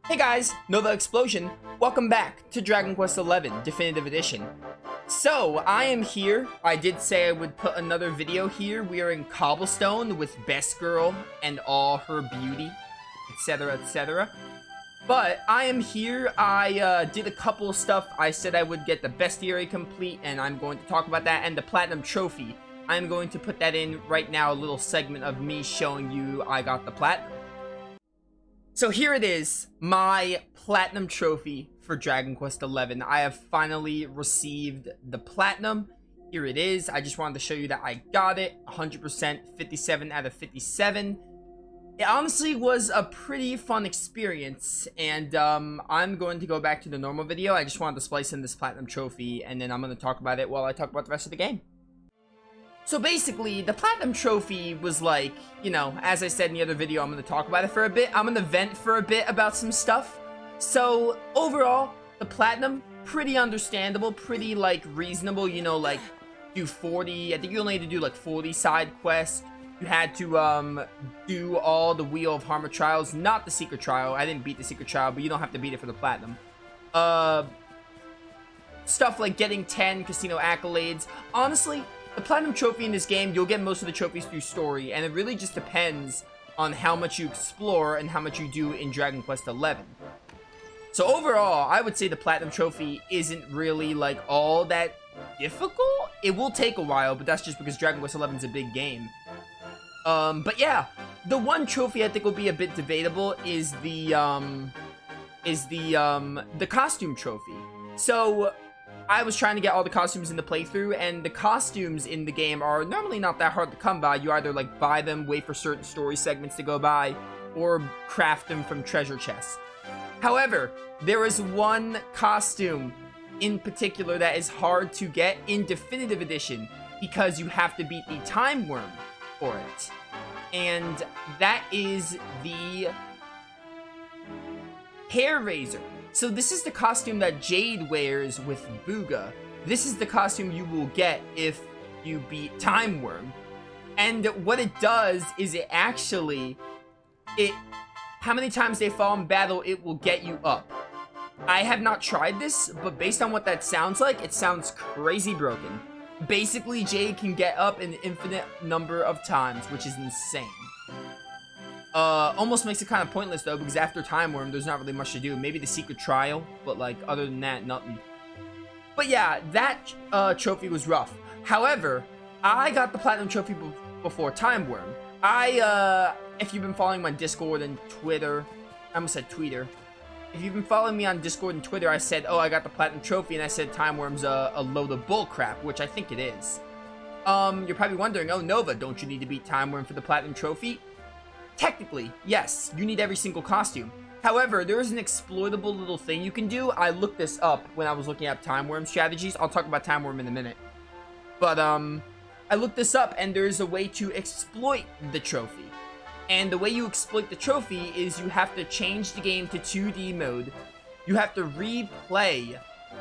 Hey guys, Novaexplosion. Welcome back to Dragon Quest XI Definitive Edition. So, I am here. I did say I would put another video here. We are in Cobblestone with Best Girl and all her beauty, etc, etc. But I am here. I did a couple of stuff. I said I would get the Bestiary complete, and I'm going to talk about that, and the Platinum Trophy. I'm going to put that in right now, a little segment of me showing you I got the Platinum. So here it is, my Platinum Trophy for Dragon Quest XI. I have finally received the Platinum. Here it is. I just wanted to show you that I got it. 100%, 57 out of 57. It honestly was a pretty fun experience, and I'm going to go back to the normal video. I just wanted to splice in this Platinum Trophy, and then I'm going to talk about it while I talk about the rest of the game. So basically, the Platinum Trophy was like, you know, as I said in the other video, I'm going to talk about it for a bit. I'm going to vent for a bit about some stuff. So, overall, the Platinum, pretty understandable, pretty, like, reasonable. You know, like, do 40, I think you only had to do, like, 40 side quests. You had to, do all the Wheel of Harmor trials, not the Secret Trial. I didn't beat the Secret Trial, but you don't have to beat it for the Platinum. Stuff like getting 10 casino accolades. Honestly, the Platinum Trophy in this game, you'll get most of the trophies through story, and it really just depends on how much you explore and how much you do in Dragon Quest XI. So overall, I would say the Platinum Trophy isn't really, like, all that difficult. It will take a while, but that's just because Dragon Quest XI is a big game. But yeah, the one trophy I think will be a bit debatable is the costume trophy. So I was trying to get all the costumes in the playthrough, and the costumes in the game are normally not that hard to come by. You either, like, buy them, wait for certain story segments to go by, or craft them from treasure chests. However, there is one costume in particular that is hard to get in Definitive Edition because you have to beat the Timewyrm for it. And that is the Hare Razor. So this is the costume that Jade wears with Booga. This is the costume you will get if you beat Timewyrm. And what it does is it actually, how many times they fall in battle, it will get you up. I have not tried this, but based on what that sounds like, it sounds crazy broken. Basically, Jade can get up an infinite number of times, which is insane. Almost makes it kind of pointless, though, because after Timewyrm, there's not really much to do. Maybe the Secret Trial, but, like, other than that, nothing. But yeah, that, trophy was rough. However, I got the Platinum Trophy before Timewyrm. If you've been following my Discord and Twitter, I almost said Twitter. If you've been following me on Discord and Twitter, I said, oh, I got the Platinum Trophy, and I said Timewyrm's a load of bullcrap, which I think it is. You're probably wondering, oh, Nova, don't you need to beat Timewyrm for the Platinum Trophy? Technically, yes, you need every single costume. However, there is an exploitable little thing you can do. I looked this up when I was looking at Timewyrm strategies. I'll talk about Timewyrm in a minute. But, I looked this up, and there's a way to exploit the trophy. And the way you exploit the trophy is you have to change the game to 2D mode. You have to replay,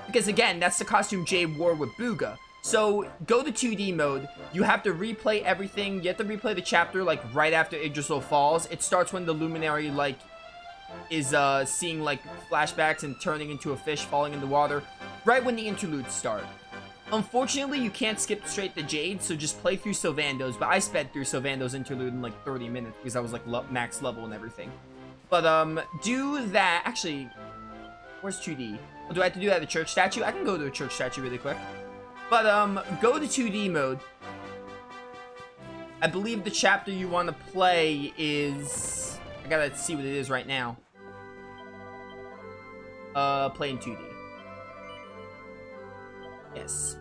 because again, that's the costume Jade wore with Booga. So, go to 2D mode, you have to replay everything, you have to replay the chapter, like, right after Yggdrasil falls. It starts when the Luminary, like, is, seeing, like, flashbacks and turning into a fish falling in the water, right when the interludes start. Unfortunately, you can't skip straight to Jade, so just play through Sylvando's, but I sped through Sylvando's interlude in, like, 30 minutes, because I was, like, max level and everything. But, do that, actually, where's 2D? Oh, do I have to do that at the church statue? I can go to a church statue really quick. But, go to 2D mode. I believe the chapter you want to play is, I gotta see what it is right now. Play in 2D. Yes.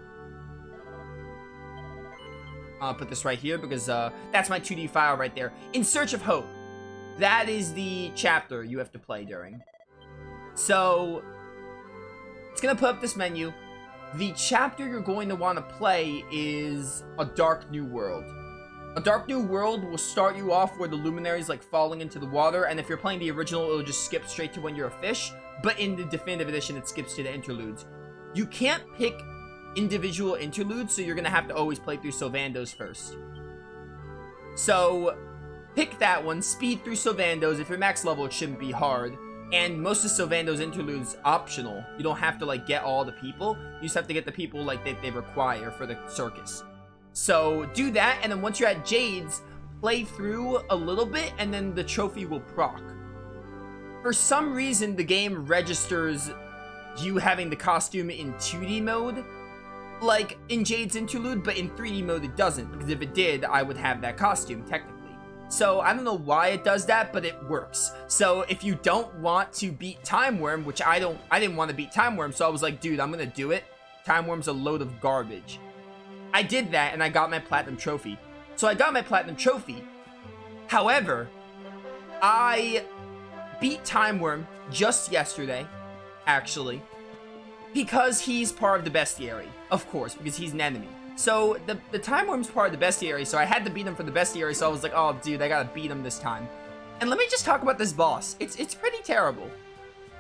I'll put this right here because, that's my 2D file right there. In Search of Hope. That is the chapter you have to play during. So, it's gonna put up this menu. The chapter you're going to want to play is A Dark New World. A Dark New World will start you off where the luminary's, like, falling into the water, and if you're playing the original, it'll just skip straight to when you're a fish, but in the Definitive Edition, it skips to the interludes. You can't pick individual interludes, so you're gonna have to always play through Sylvando's first. So, pick that one, speed through Sylvando's. If you're max level, it shouldn't be hard. And most of Sylvando's interludes optional. You don't have to like get all the people. You just have to get the people like they require for the circus. So do that, and then once you're at Jade's, play through a little bit, and then the trophy will proc. For some reason, the game registers you having the costume in 2D mode, like in Jade's interlude, but in 3D mode it doesn't, because if it did, I would have that costume, technically. So I don't know why it does that, but it works. So if you don't want to beat Timewyrm, which I didn't want to beat Timewyrm, so I was like, dude, I'm gonna do it. Timewyrm's a load of garbage. I did that, and I got my Platinum Trophy. So I got my Platinum Trophy. However, I beat Timewyrm just yesterday, actually, because he's part of the Bestiary. Of course, because he's an enemy. So the Timewyrm's part of the Bestiary, so I had to beat him for the Bestiary, so I was like, oh, dude, I gotta beat him this time. And let me just talk about this boss. It's pretty terrible.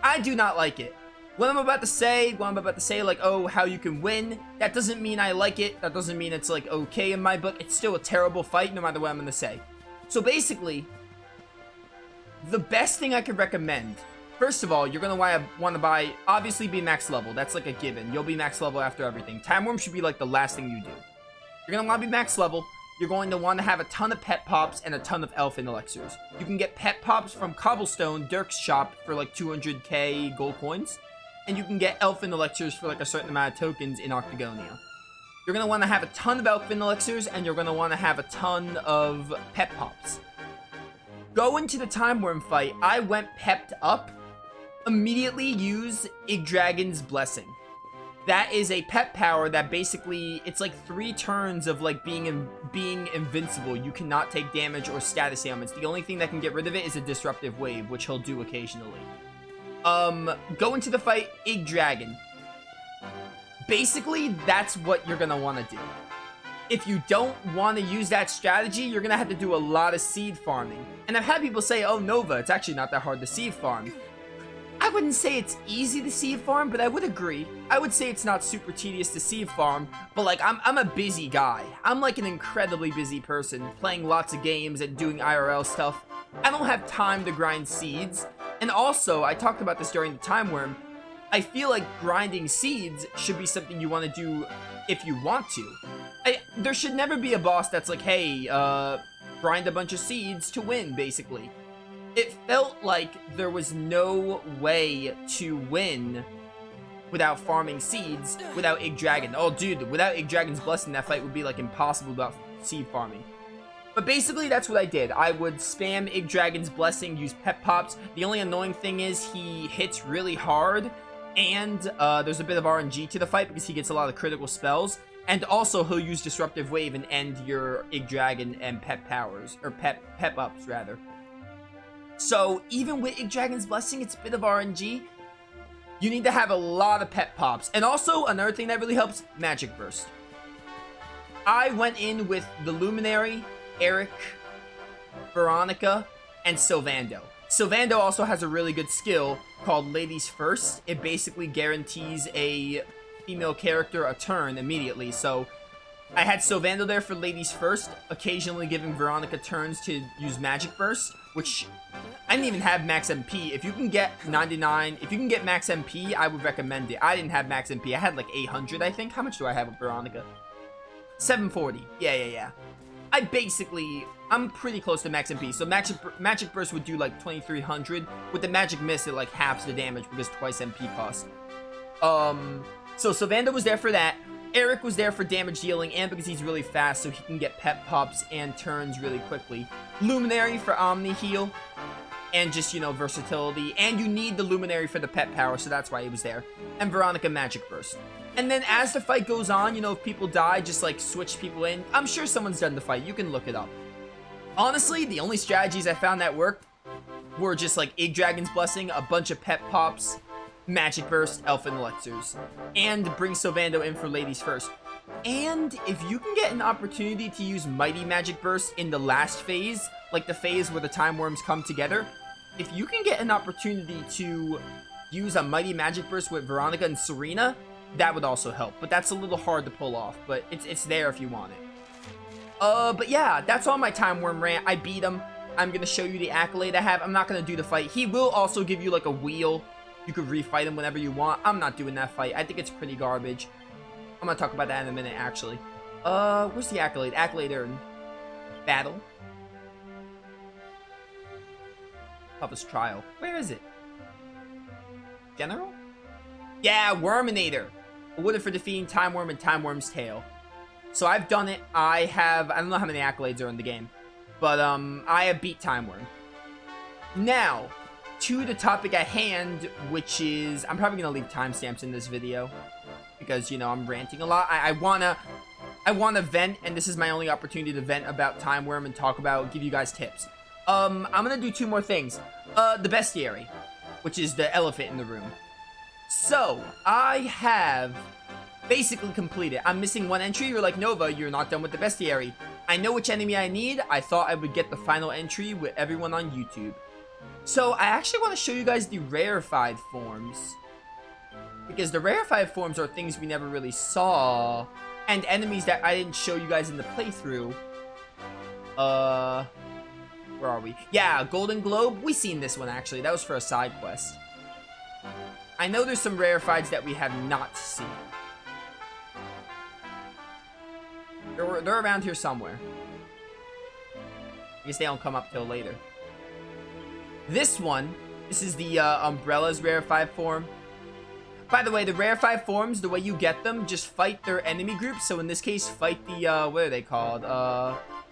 I do not like it. What I'm about to say, like, oh, how you can win, that doesn't mean I like it. That doesn't mean it's, like, okay in my book. It's still a terrible fight, no matter what I'm gonna say. So basically, the best thing I could recommend, first of all, you're gonna want to buy, obviously be max level. That's like a given. You'll be max level after everything. Timewyrm should be like the last thing you do. You're gonna want to be max level. You're going to want to have a ton of pet pops and a ton of elfin elixirs. You can get pet pops from Cobblestone, Dirk's shop, for like 200k gold coins. And you can get elfin elixirs for like a certain amount of tokens in Octagonia. You're gonna want to have a ton of elfin elixirs, and you're gonna want to have a ton of pet pops. Go into the Timewyrm fight. I went pepped up. Immediately use Yggdragon's Blessing. That is a pet power that basically, it's like 3 turns of like being invincible. You cannot take damage or status ailments. The only thing that can get rid of it is a disruptive wave, which he'll do occasionally. Go into the fight, Yggdragon. Basically, that's what you're gonna want to do. If you don't want to use that strategy, you're gonna have to do a lot of seed farming. And I've had people say, oh, Nova, it's actually not that hard to seed farm. I wouldn't say it's easy to seed farm, but I would agree. I would say it's not super tedious to seed farm, but like, I'm a busy guy. I'm like an incredibly busy person, playing lots of games and doing IRL stuff. I don't have time to grind seeds. And also, I talked about this during the Timewyrm, I feel like grinding seeds should be something you want to do if you want to. There should never be a boss that's like, hey, grind a bunch of seeds to win, basically. It felt like there was no way to win without farming seeds, without Yggdragon. Oh, dude, without Yggdragon's Blessing, that fight would be, like, impossible without seed farming. But basically, that's what I did. I would spam Yggdragon's Blessing, use pet pops. The only annoying thing is he hits really hard, and there's a bit of RNG to the fight because he gets a lot of critical spells. And also, he'll use Disruptive Wave and end your Yggdragon and pet powers, or pet ups, rather. So, even with Yggdragon's Blessing, it's a bit of RNG. You need to have a lot of pet pops. And also, another thing that really helps, Magic Burst. I went in with the Luminary, Eric, Veronica, and Sylvando. Sylvando also has a really good skill called Ladies First. It basically guarantees a female character a turn immediately. So, I had Sylvando there for Ladies First, occasionally giving Veronica turns to use Magic Burst, which I didn't even have max MP. If you can get 99, if you can get max MP, I would recommend it. I didn't have max MP. I had like 800, I think. How much do I have with Veronica? 740. Yeah. I'm pretty close to max MP. So Magic Burst would do like 2300. With the Magic Mist, it like halves the damage because twice MP cost. So Sylvando was there for that. Eric was there for damage dealing and because he's really fast, so he can get pet pops and turns really quickly. Luminary for Omni heal and just, you know, versatility. And you need the Luminary for the pet power, so that's why he was there. And Veronica Magic Burst. And then as the fight goes on, you know, if people die, just like switch people in. I'm sure someone's done the fight. You can look it up. Honestly, the only strategies I found that worked were just like Yggdragon's Blessing, a bunch of pet pops, Magic Burst, Elfin Elixirs, and bring Sylvando in for Ladies First. And if you can get an opportunity to use Mighty Magic Burst in the last phase, like the phase where the Timewyrms come together, if you can get an opportunity to use a Mighty Magic Burst with Veronica and Serena, that would also help. But that's a little hard to pull off, but it's there if you want it. But yeah, that's all my Timewyrm rant. I beat him. I'm going to show you the accolade I have. I'm not going to do the fight. He will also give you, like, a wheel. You could refight him whenever you want. I'm not doing that fight. I think it's pretty garbage. I'm going to talk about that in a minute, actually. Where's the accolade? Accolade earned. Battle. Toughest trial. Where is it? General? Yeah, Worminator. Awarded for defeating Timewyrm and Timewyrm's tail. So I've done it. I don't know how many accolades are in the game. But, I have beat Timewyrm. Now, to the topic at hand, which is... I'm probably going to leave timestamps in this video. Because, you know, I'm ranting a lot. I wanna vent, and this is my only opportunity to vent about Timewyrm and give you guys tips. I'm gonna do two more things. The Bestiary, which is the elephant in the room. So, I have basically completed. I'm missing one entry. You're like, Nova, you're not done with the Bestiary. I know which enemy I need. I thought I would get the final entry with everyone on YouTube. So, I actually want to show you guys the rarefied forms. Because the rarefied forms are things we never really saw. And enemies that I didn't show you guys in the playthrough. Where are we? Yeah, Golden Globe. We seen this one, actually. That was for a side quest. I know there's some rarefieds that we have not seen. They're around here somewhere. I guess they don't come up till later. This one, this is the Umbrella's rarefied form. By the way, the rarefied forms, the way you get them, just fight their enemy group. So in this case, fight the, what are they called?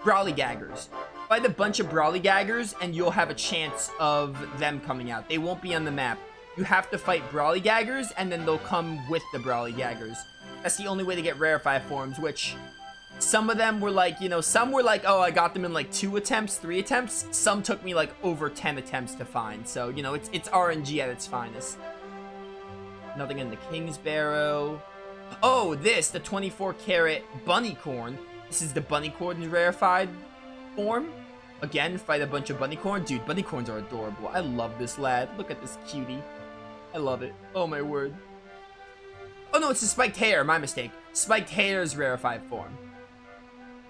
Brawlygaggers. Fight a bunch of Brawlygaggers, and you'll have a chance of them coming out. They won't be on the map. You have to fight Brawlygaggers, and then they'll come with the Brawlygaggers. That's the only way to get rarefied forms, which some of them were like, you know, some were like, oh, I got them in like 2 attempts, 3 attempts. Some took me like over 10 attempts to find. So, you know, it's RNG at its finest. Nothing in the King's Barrow. Oh, this, the 24-karat bunny corn. This is the bunny corn rarefied form. Again, fight a bunch of bunny corn. Dude, bunny corns are adorable. I love this lad. Look at this cutie. I love it. Oh, my word. Oh, no, it's a spiked hare. My mistake. Spiked hare's rarefied form.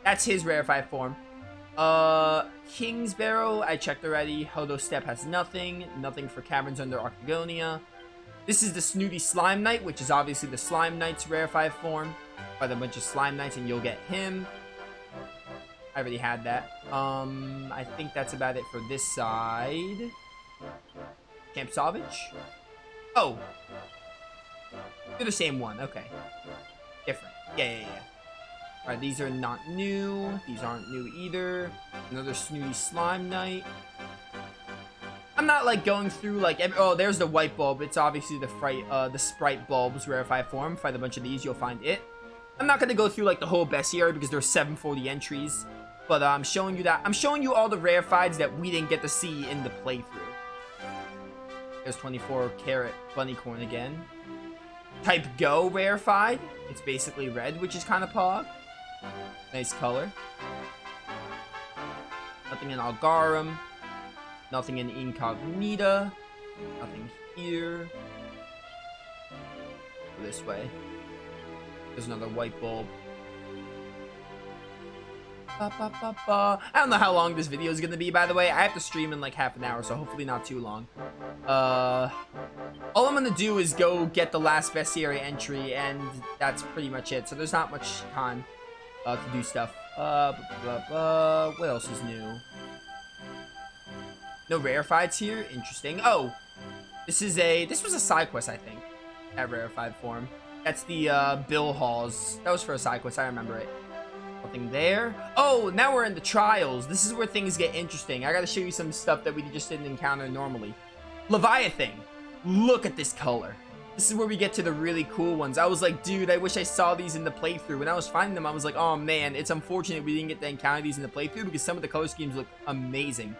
That's his rarefied form. King's Barrow, I checked already. Hodo Step has nothing. Nothing for caverns under Octagonia. This is the Snooty Slime Knight, which is obviously the Slime Knight's rarefied form. Fight a bunch of Slime Knights and you'll get him. I already had that. I think that's about it for this side. Camp Savage? Oh. They're the same one. Okay. Different. Yeah. Alright, these are not new. These aren't new either. Another Snooty Slime Knight. I'm not like going through like oh, there's the white bulb. It's obviously the Sprite bulb's rarefied form. Fight a bunch of these, you'll find it. I'm not gonna go through like the whole Bestiary because there's 740 entries. But I'm showing you that. I'm showing you all the rarefieds that we didn't get to see in the playthrough. There's 24-karat bunny corn again. Type Go rarefied. It's basically red, which is kind of pog. Nice color. Nothing in Algarum. Nothing in Incognita. Nothing here. Go this way. There's another white bulb. I don't know how long this video is going to be, by the way. I have to stream in like half an hour, so hopefully not too long. All I'm going to do is go get the last Bestiary entry, and that's pretty much it. So there's not much time to do stuff. What else is new? No rarefieds here? Interesting. Oh, this was a side quest, I think. At rarefied form. That's the Bill Halls. That was for a side quest, I remember it. Nothing there. Oh, now we're in the trials. This is where things get interesting. I gotta show you some stuff that we just didn't encounter normally. Leviathan. Look at this color. This is where we get to the really cool ones. I was like, dude, I wish I saw these in the playthrough. When I was finding them, I was like, oh man, it's unfortunate we didn't get to encounter these in the playthrough because some of the color schemes look amazing.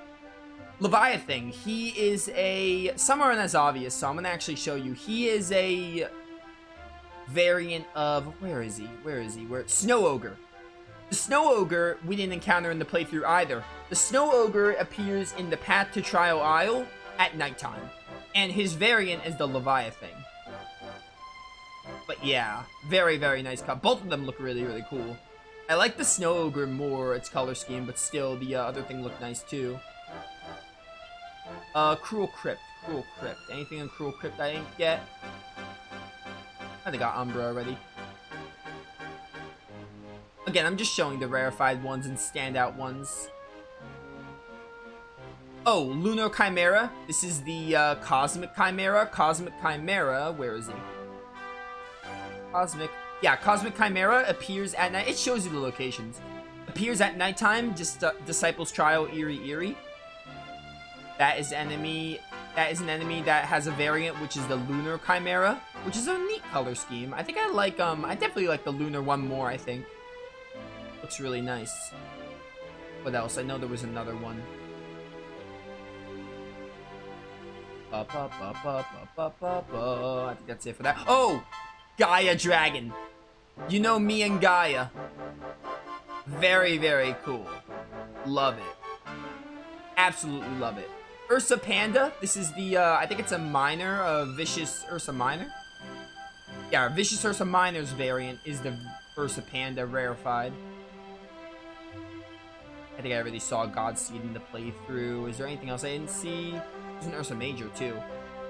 Leviathan, he is some aren't as obvious, so I'm gonna actually show you. He is a variant of, where is he? Snow Ogre. The Snow Ogre we didn't encounter in the playthrough either. The Snow Ogre appears in the Path to Trial Isle at nighttime. And his variant is the Leviathan. But yeah, very, very nice cut. Both of them look really, really cool. I like the Snow Ogre more, its color scheme, but still the other thing looked nice too. Cruel Crypt. Cruel Crypt. Anything in Cruel Crypt I didn't get? I think I got Umbra already. Again, I'm just showing the rarefied ones and standout ones. Oh, Lunar Chimera. This is the Cosmic Chimera. Cosmic Chimera. Where is he? Yeah, Cosmic Chimera appears at night. It shows you the locations. Appears at nighttime. Just Disciples Trial Eerie. That is enemy. That is an enemy that has a variant, which is the Lunar Chimera, which is a neat color scheme. I think I like I definitely like the Lunar one more. I think looks really nice. What else? I know there was another one. I think that's it for that. Oh, Gaia Dragon. You know me and Gaia. Very, very cool. Love it. Absolutely love it. Ursa Panda. This is the, I think it's a minor, Vicious Ursa Minor. Yeah, Vicious Ursa Minor's variant is the Ursa Panda rarefied. I think I already saw Godseed in the playthrough. Is there anything else I didn't see? There's an Ursa Major, too.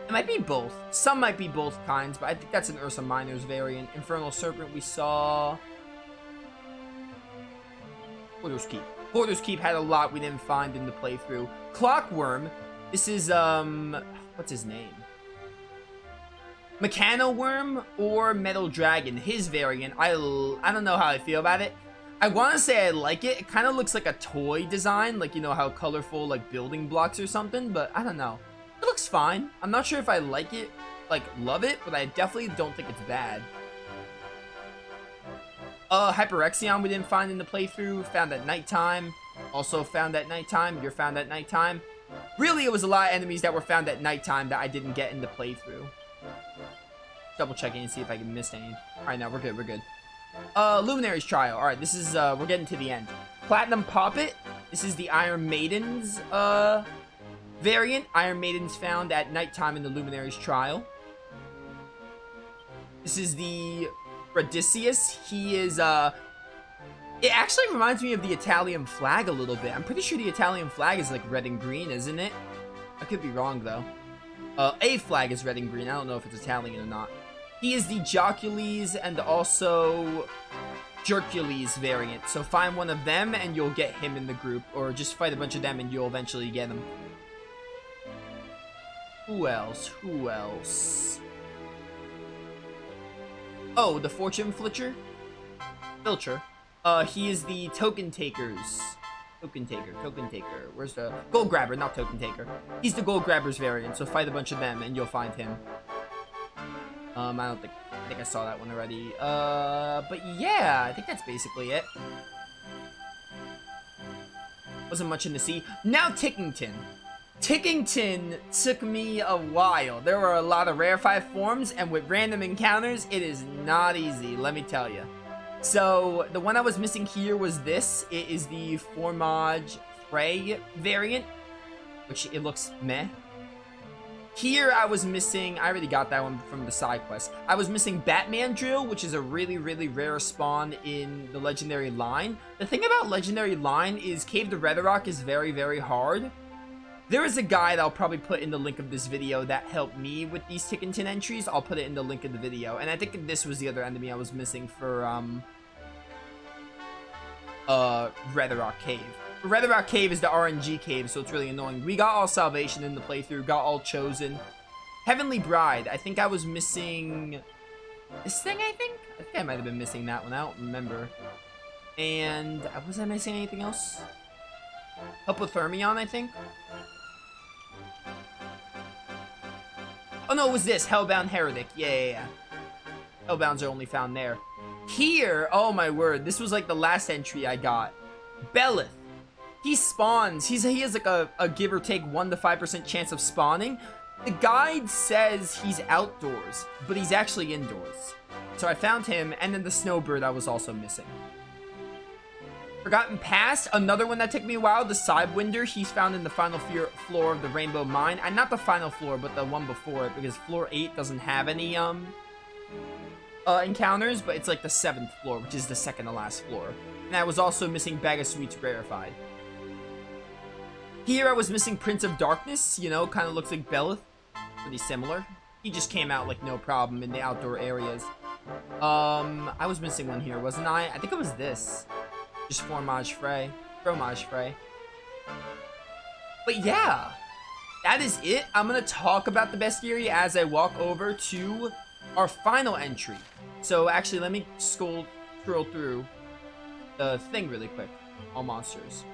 It might be both. Some might be both kinds, but I think that's an Ursa Minor's variant. Infernal Serpent we saw. Porter's Keep. Porter's Keep had a lot we didn't find in the playthrough. Clockworm. This is, what's his name? Mechanoworm or Metal Dragon. His variant. I don't know how I feel about it. I want to say I like it. It kind of looks like a toy design. Like, you know, how colorful, like, building blocks or something. But I don't know. It looks fine. I'm not sure if I like it, like, love it. But I definitely don't think it's bad. Hyperexion we didn't find in the playthrough. Found at nighttime. Also found at nighttime. You're found at nighttime. Really, it was a lot of enemies that were found at nighttime that I didn't get in the playthrough. Double checking and see if I can miss any. Alright, now we're good. We're good. Luminary's Trial. Alright, this is, we're getting to the end. Platinum Poppet. This is the Iron Maiden's, variant. Iron Maiden's found at nighttime in the Luminary's Trial. This is the Radicius. He is, it actually reminds me of the Italian flag a little bit. I'm pretty sure the Italian flag is, like, red and green, isn't it? I could be wrong, though. A flag is red and green. I don't know if it's Italian or not. He is the Jocules and also Jercules variant. So find one of them and you'll get him in the group. Or just fight a bunch of them and you'll eventually get him. Who else? Who else? Oh, the Fortune Filcher? He is the Token Takers. Token Taker. Where's the Gold Grabber, not Token Taker. He's the Gold Grabber's variant, so fight a bunch of them and you'll find him. I think I saw that one already. But yeah, I think that's basically it. Wasn't much in the sea. Now Tickington. Tickington took me a while. There were a lot of rarefied forms, and with random encounters, it is not easy, let me tell you. So, the one I was missing here was this. It is the Formage Frey variant, which it looks meh. Here, I was missing, I already got that one from the side quest. I was missing Batman Drill, which is a really, really rare spawn in the Legendary line. The thing about Legendary line is Cave to Redrock is very, very hard. There is a guide I'll probably put in the link of this video that helped me with these Tickington entries. I'll put it in the link of the video. And I think this was the other enemy I was missing for, Redrock Cave. Redrock Cave is the RNG cave, so it's really annoying. We got all Salvation in the playthrough, got all Chosen. Heavenly Bride, I think I was missing this thing, I think I might have been missing that one, I don't remember. And, was I missing anything else? Hypothermion, I think? Oh no, it was this, Hellbound Heretic, yeah. Hellbounds are only found there. Here, oh my word, this was like the last entry I got. Belith. He spawns. He has like a give or take 1 to 5% chance of spawning. The guide says he's outdoors, but he's actually indoors. So I found him, and then the snowbird I was also missing. Forgotten Past, another one that took me a while, the Sidewinder. He's found in the final floor of the Rainbow Mine. And not the final floor, but the one before it, because floor 8 doesn't have any encounters, but it's like the 7th floor, which is the second to last floor. And I was also missing Bag of Sweets Rarefied. Here I was missing Prince of Darkness, you know, kind of looks like Belith. Pretty similar. He just came out like no problem in the outdoor areas. I was missing one here, wasn't I? I think it was this. Just Fromage Frais. But yeah, that is it. I'm going to talk about the Bestiary as I walk over to our final entry. So actually, let me scroll through the thing really quick. All monsters.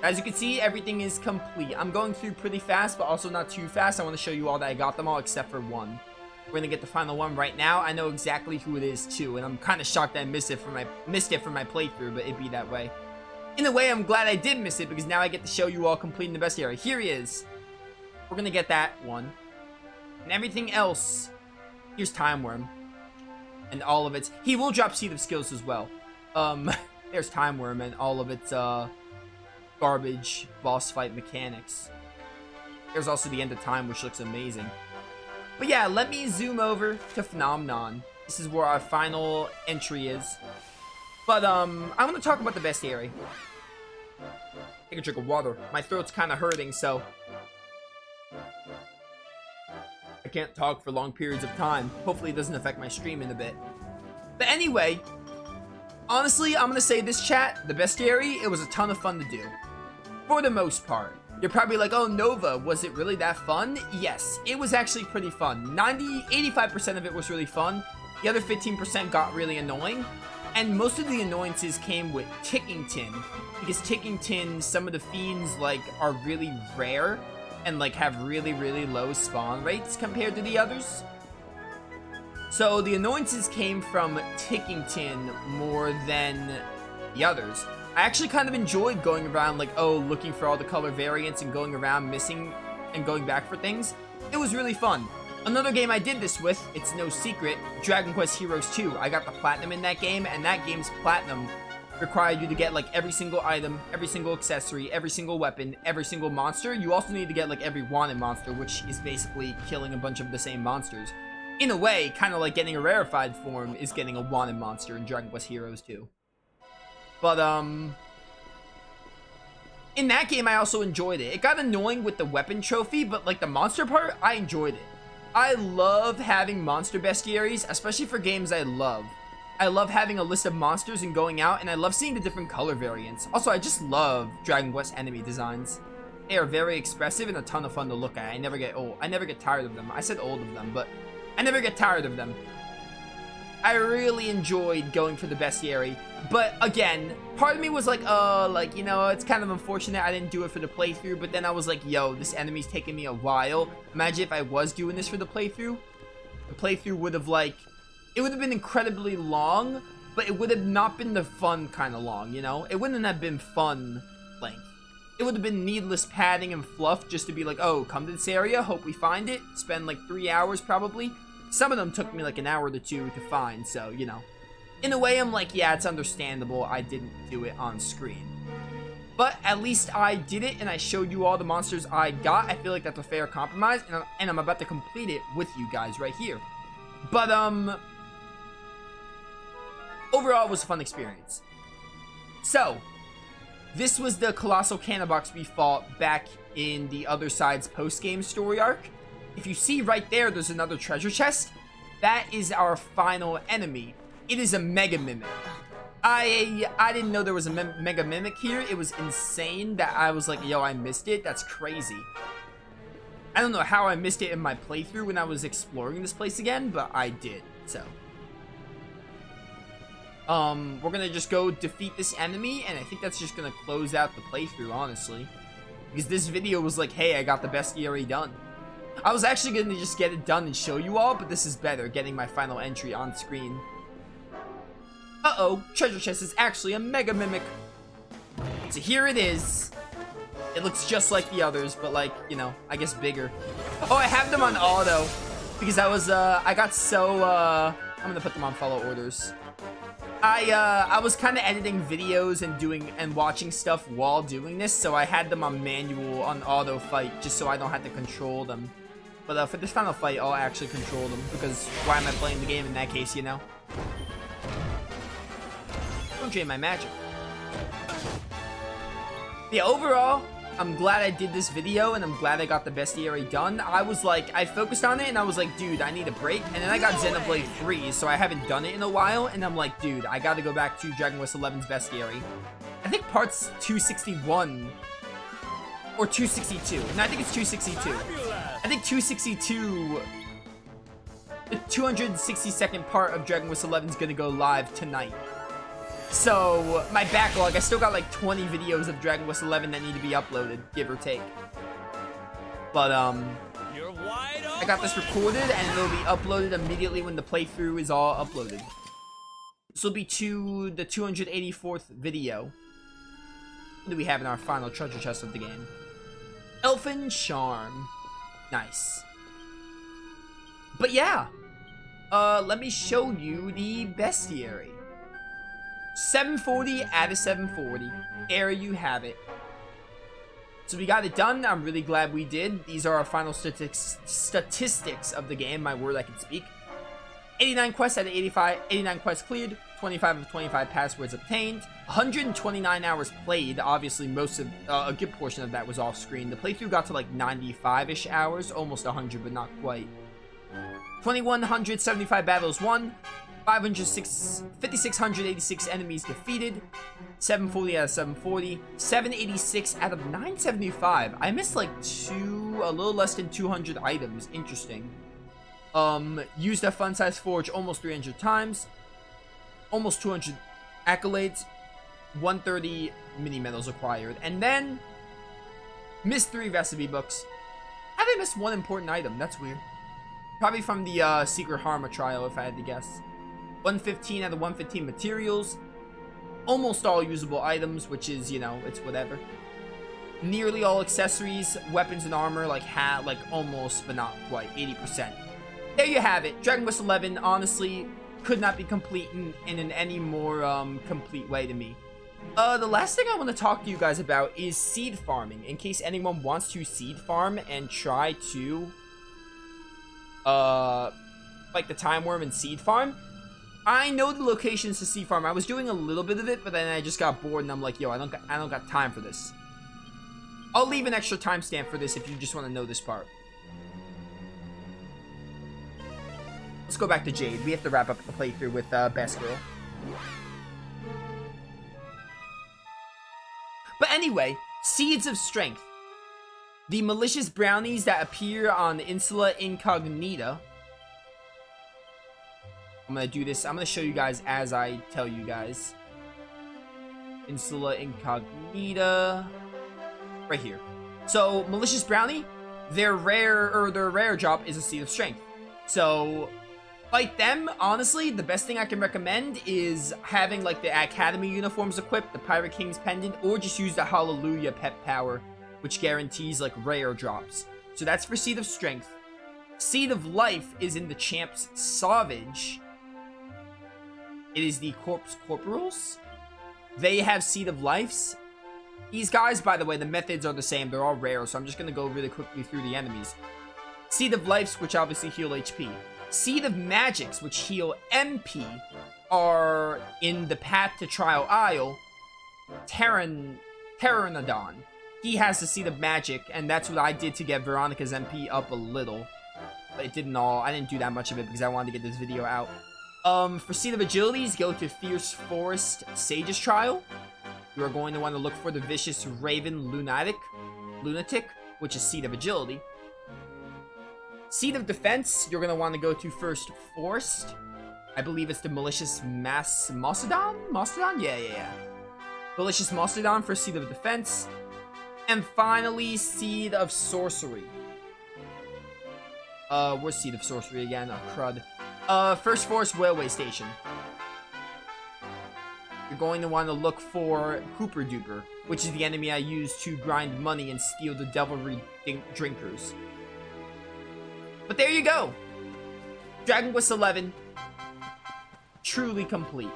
As you can see, everything is complete. I'm going through pretty fast, but also not too fast. I want to show you all that I got them all except for one. We're going to get the final one right now. I know exactly who it is too, and I'm kind of shocked I missed it from my playthrough, but it'd be that way. In a way, I'm glad I did miss it because now I get to show you all completing the Bestiary. Here he is. We're going to get that one. And everything else, here's Timewyrm. And all of its... He will drop Seed of Skills as well. There's Timewyrm and all of its garbage boss fight mechanics. There's also the End of Time, which looks amazing. But yeah, let me zoom over to Phenomenon. This is where our final entry is. But I want to talk about the Bestiary. Take a drink of water. My throat's kind of hurting, so I can't talk for long periods of time. Hopefully it doesn't affect my stream in a bit. But anyway, honestly, I'm going to say this, chat. The Bestiary, it was a ton of fun to do. For the most part. You're probably like, oh, Nova, was it really that fun? Yes, it was actually pretty fun. 85% of it was really fun. The other 15% got really annoying. And most of the annoyances came with Ticking Tin. Because Ticking Tin, some of the fiends, like, are really rare. And, like, have really, really low spawn rates compared to the others. So, the annoyances came from Ticking Tin more than the others. I actually kind of enjoyed going around, like, oh, looking for all the color variants and going around missing and going back for things. It was really fun. Another game I did this with, it's no secret, Dragon Quest Heroes 2. I got the platinum in that game, and that game's platinum required you to get, like, every single item, every single accessory, every single weapon, every single monster. You also need to get, like, every wanted monster, which is basically killing a bunch of the same monsters. In a way, kind of like getting a rarefied form is getting a wanted monster in Dragon Quest Heroes 2. But, in that game, I also enjoyed it. It got annoying with the weapon trophy, but, like, the monster part, I enjoyed it. I love having monster bestiaries, especially for games I love. I love having a list of monsters and going out, and I love seeing the different color variants. Also, I just love Dragon Quest enemy designs. They are very expressive and a ton of fun to look at. I never get old. I never get tired of them. I said old of them, but I never get tired of them. I really enjoyed going for the bestiary. But again, part of me was like, you know, it's kind of unfortunate I didn't do it for the playthrough. But then I was like, yo, this enemy's taking me a while. Imagine if I was doing this for the playthrough. The playthrough would have, like, it would have been incredibly long, but it would have not been the fun kind of long, you know? It wouldn't have been fun length. It would have been needless padding and fluff just to be like, oh, come to this area, hope we find it. Spend like 3 hours probably. Some of them took me like an hour to 2 to find, so, you know. In a way, I'm like, yeah, it's understandable I didn't do it on screen. But at least I did it, and I showed you all the monsters I got. I feel like that's a fair compromise, and I'm about to complete it with you guys right here. But, overall, it was a fun experience. So, this was the Colossal Cannobox we fought back in the Other Side's post-game story arc. If you see right there, there's another treasure chest. That is our final enemy. It is a Mega Mimic. I didn't know there was a Mega Mimic here. It was insane that I was like, yo, I missed it. That's crazy. I don't know how I missed it in my playthrough when I was exploring this place again, but I did, so. We're gonna just go defeat this enemy, and I think that's just gonna close out the playthrough, honestly. Because this video was like, hey, I got the bestiary done. I was actually gonna just get it done and show you all, but this is better, getting my final entry on screen. Uh-oh, treasure chest is actually a Mega Mimic. So here it is. It looks just like the others, but like, you know, I guess bigger. Oh, I have them on auto. Because I got so, I'm gonna put them on follow orders. I was kind of editing videos and watching stuff while doing this, so I had them on manual, on auto fight, just so I don't have to control them. But for this final fight, I'll actually control them, because why am I playing the game in that case, you know? Don't drain my magic. Yeah, overall, I'm glad I did this video, and I'm glad I got the Bestiary done. I was like, I focused on it, and I was like, dude, I need a break. And then I got Xenoblade 3, so I haven't done it in a while. And I'm like, dude, I gotta go back to Dragon Quest XI's Bestiary. I think parts 261 or 262. No, I think it's 262. I think 262, the 262nd part of Dragon Quest XI is gonna go live tonight. So, my backlog, I still got like 20 videos of Dragon Quest XI that need to be uploaded, give or take. But, I got this recorded, and it'll be uploaded immediately when the playthrough is all uploaded. This will be to the 284th video. What do we have in our final treasure chest of the game? Elfin Charm. Nice. But yeah, let me show you the Bestiary. 740 out of 740. There you have it. So we got it done. I'm really glad we did. These are our final statistics of the game. My word, I can speak. 89 quests out of 85. 89 quests cleared. 25 of 25 passwords obtained. 129 hours played. Obviously, most of a good portion of that was off screen. The playthrough got to like 95-ish hours. Almost 100, but not quite. 2,175 battles won. 5,686 enemies defeated. 740 out of 740. 786 out of 975. I missed like a little less than 200 items. Interesting. Used a fun-size forge almost 300 times. Almost 200 accolades. 130 mini medals acquired. And then missed 3 recipe books. How did I miss 1 important item? That's weird. Probably from the secret Harma trial, if I had to guess. 115 out of 115 materials. Almost all usable items, which is, you know, it's whatever. Nearly all accessories, weapons and armor, like almost, but not quite, 80%. There you have it. Dragon Quest XI, honestly, could not be complete in any more complete way to me. The last thing I want to talk to you guys about is seed farming. In case anyone wants to seed farm and try to, like the Timewyrm and seed farm. I know the locations to seed farm. I was doing a little bit of it, but then I just got bored and I'm like, yo, I don't got time for this. I'll leave an extra timestamp for this if you just want to know this part. Let's go back to Jade. We have to wrap up the playthrough with Best Girl. But anyway, Seeds of Strength. The malicious brownies that appear on Insula Incognita. I'm gonna do this. I'm gonna show you guys as I tell you guys. Insula Incognita. Right here. So, malicious brownie, their rare drop is a Seed of Strength. So, fight them. Honestly, the best thing I can recommend is having like the Academy uniforms equipped, the Pirate King's pendant, or just use the Hallelujah pet power, which guarantees like rare drops. So that's for Seed of Strength. Seed of Life is in the Champ's Sauvage. It is the Corporals. They have Seed of Lives. These guys, by the way, the methods are the same. They're all rare, so I'm just going to go really quickly through the enemies. Seed of Lives, which obviously heal HP. Seed of Magics, which heal MP, are in the Path to Trial Isle. Pteranodon. He has the Seed of Magic, and that's what I did to get Veronica's MP up a little. But it didn't all. I didn't do that much of it because I wanted to get this video out. For Seed of Agilities, go to Fierce Forest Sage's Trial. You are going to want to look for the Vicious Raven Lunatic, which is Seed of Agility. Seed of Defense, you're going to want to go to First Forest. I believe it's the Malicious Mastodon? Yeah. Malicious Mastodon for Seed of Defense. And finally, Seed of Sorcery. Where's Seed of Sorcery again? Oh, crud. First Forest Railway Station. You're going to want to look for Hooper Duper, which is the enemy I use to grind money and steal the Devilry Drinkers. But there you go. Dragon Quest XI. Truly complete.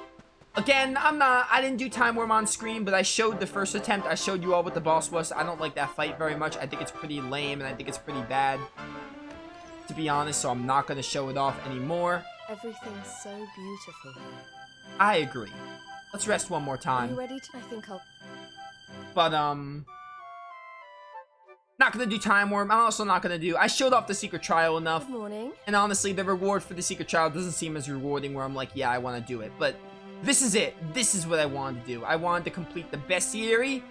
Again, I didn't do Timewyrm on screen, but I showed the first attempt. I showed you all what the boss was. I don't like that fight very much. I think it's pretty lame, and I think it's pretty bad, to be honest, so I'm not going to show it off anymore. Everything's so beautiful here. I agree. Let's rest one more time. Are you ready to? I think I'll... But, Not gonna do Timewyrm. I'm also not gonna do... I showed off the secret trial enough. Good morning. And honestly, the reward for the secret trial doesn't seem as rewarding where I'm like, yeah, I want to do it. But this is it. This is what I wanted to do. I wanted to complete the Bestiary,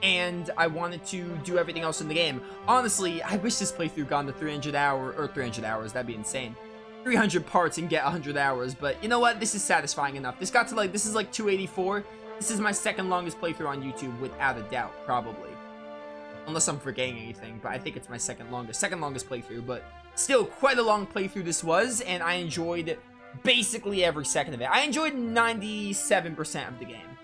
and I wanted to do everything else in the game. Honestly, I wish this playthrough got to 300 hours. That'd be insane. 300 parts and get 100 hours. But you know what? This is satisfying enough. This got to like... This is like 284. This is my second longest playthrough on YouTube, without a doubt, probably. Unless I'm forgetting anything, but I think it's my second longest playthrough, but still quite a long playthrough this was, and I enjoyed basically every second of it. I enjoyed 97% of the game.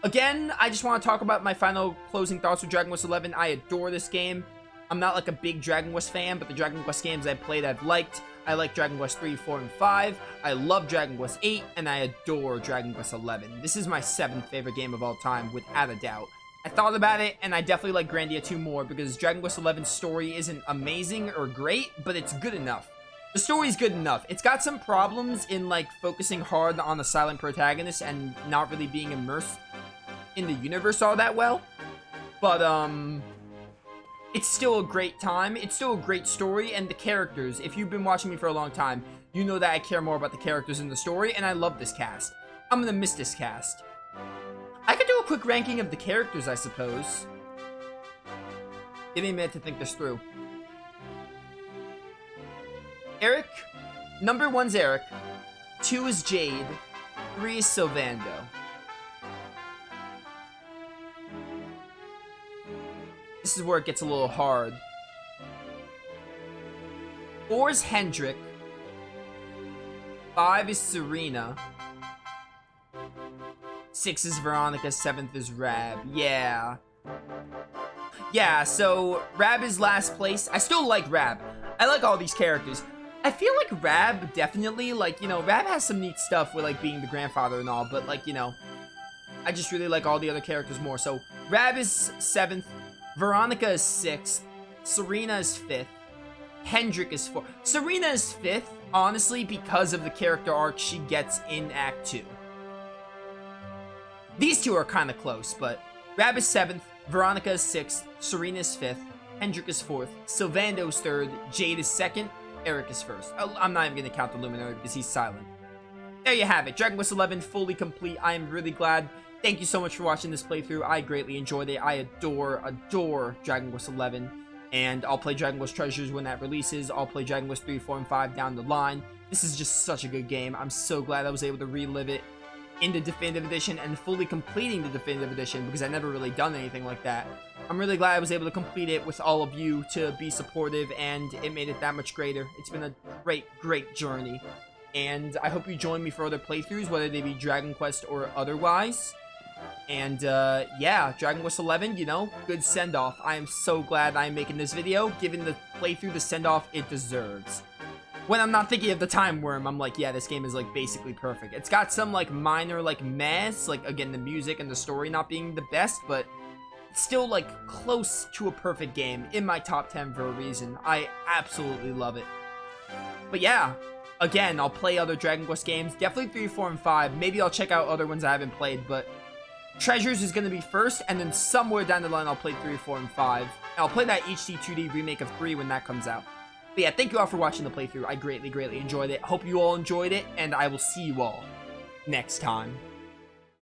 Again, I just want to talk about my final closing thoughts with Dragon Quest XI. I adore this game. I'm not like a big Dragon Quest fan, but the Dragon Quest games I've played, I've liked. I like Dragon Quest 3, 4, and 5. I love Dragon Quest 8, and I adore Dragon Quest 11. This is my 7th favorite game of all time, without a doubt. I thought about it, and I definitely like Grandia 2 more, because Dragon Quest XI's story isn't amazing or great, but it's good enough. The story's good enough. It's got some problems in, like, focusing hard on the silent protagonist and not really being immersed in the universe all that well. But, it's still a great time. It's still a great story, and the characters, if you've been watching me for a long time, you know that I care more about the characters in the story, and I love this cast. I'm gonna miss this cast. I could do a quick ranking of the characters, I suppose. Give me a minute to think this through. Eric. Number 1's Eric. 2 is Jade. 3 is Sylvando. This is where it gets a little hard. 4 is Hendrik. 5 is Serena. 6 is Veronica, 7th is Rab. Yeah. Yeah, so Rab is last place. I still like Rab. I like all these characters. I feel like Rab definitely, like, you know, Rab has some neat stuff with, like, being the grandfather and all, but, like, you know, I just really like all the other characters more. So, Rab is 7th. Veronica is 6th. Serena is 5th. Hendrik is 4th. Serena is 5th, honestly, because of the character arc she gets in Act 2. These two are kind of close, but Rab is 7th, Veronica is 6th, Serena is 5th, Hendrik is 4th, Sylvando is 3rd, Jade is 2nd, Eric is 1st. I'm not even going to count the Luminary because he's silent. There you have it. Dragon Quest XI fully complete. I am really glad. Thank you so much for watching this playthrough. I greatly enjoyed it. I adore Dragon Quest XI. And I'll play Dragon Quest Treasures when that releases. I'll play Dragon Quest 3, 4, and 5 down the line. This is just such a good game. I'm so glad I was able to relive it in the Definitive Edition and fully completing the Definitive Edition because I never really done anything like that. I'm really glad I was able to complete it with all of you to be supportive, and it made it that much greater. It's been a great journey, and I hope you join me for other playthroughs, whether they be Dragon Quest or otherwise. And yeah, Dragon Quest XI, you know, good send-off. I am so glad I'm making this video, giving the playthrough the send-off it deserves. When I'm not thinking of the Timewyrm, I'm like, yeah, this game is, like, basically perfect. It's got some, like, minor, like, mess, like, again, the music and the story not being the best, but it's still, like, close to a perfect game. In my top 10 for a reason. I absolutely love it. But yeah, again, I'll play other Dragon Quest games. Definitely 3, 4, and 5. Maybe I'll check out other ones I haven't played, but Treasures is going to be first, and then somewhere down the line, I'll play 3, 4, and 5. And I'll play that HD 2D remake of 3 when that comes out. But yeah, thank you all for watching the playthrough. I greatly enjoyed it. Hope you all enjoyed it, and I will see you all next time.